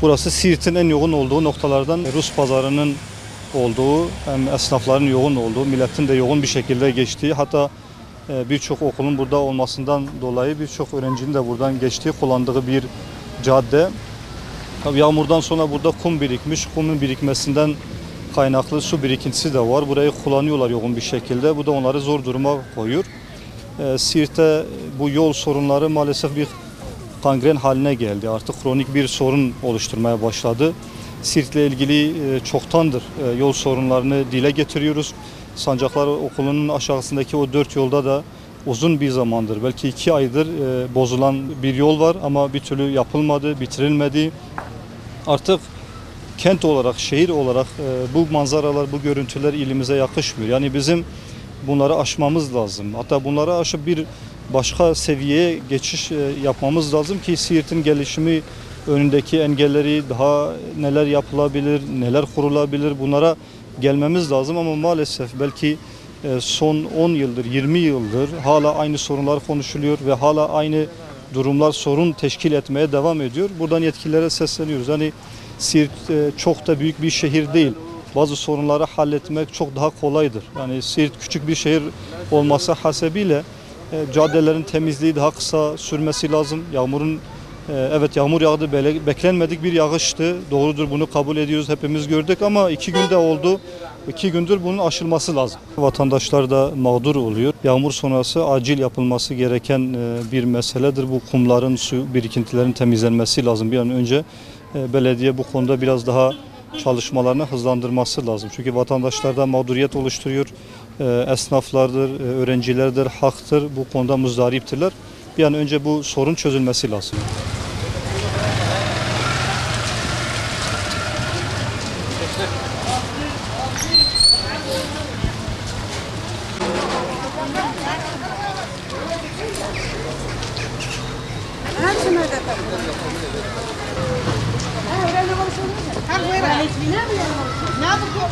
Burası Siirt'in en yoğun olduğu noktalardan, Rus pazarının olduğu, hem esnafların yoğun olduğu, milletin de yoğun bir şekilde geçtiği, hatta birçok okulun burada olmasından dolayı birçok öğrencinin de buradan geçtiği, kullandığı bir cadde. Tabii yağmurdan sonra burada kum birikmiş, kumun birikmesinden kaynaklı su birikintisi de var. Burayı kullanıyorlar yoğun bir şekilde. Bu da onları zor duruma koyuyor. Siirt'te bu yol sorunları maalesef bir kangren haline geldi. Artık kronik bir sorun oluşturmaya başladı. Siirt'le ilgili çoktandır yol sorunlarını dile getiriyoruz. Sancaklar Okulu'nun aşağısındaki o 4 yolda da uzun bir zamandır, belki 2 aydır bozulan bir yol var ama bir türlü yapılmadı, bitirilmedi. Artık kent olarak, şehir olarak bu manzaralar, bu görüntüler ilimize yakışmıyor. Yani bizim bunları aşmamız lazım. Hatta bunları aşıp bir başka seviyeye geçiş yapmamız lazım ki Siirt'in gelişimi önündeki engelleri, daha neler yapılabilir, neler kurulabilir, bunlara gelmemiz lazım. Ama maalesef belki son 10 yıldır, 20 yıldır hala aynı sorunlar konuşuluyor ve hala aynı durumlar sorun teşkil etmeye devam ediyor. Buradan yetkililere sesleniyoruz. Hani Siirt çok da büyük bir şehir değil. Bazı sorunları halletmek çok daha kolaydır. Yani Siirt küçük bir şehir olması hasebiyle caddelerin temizliği daha kısa sürmesi lazım. Evet, yağmur yağdı, beklenmedik bir yağıştı. Doğrudur, bunu kabul ediyoruz, hepimiz gördük ama 2 günde oldu. 2 gündür bunun aşılması lazım. Vatandaşlar da mağdur oluyor. Yağmur sonrası acil yapılması gereken bir meseledir. Bu kumların, su birikintilerin temizlenmesi lazım bir an önce. Belediye bu konuda biraz daha çalışmalarını hızlandırması lazım. Çünkü vatandaşlarda mağduriyet oluşturuyor. Esnaflardır, öğrencilerdir, haktır. Bu konuda muzdariptirler. Bir an önce bu sorun çözülmesi lazım. Ne yapıyorsun?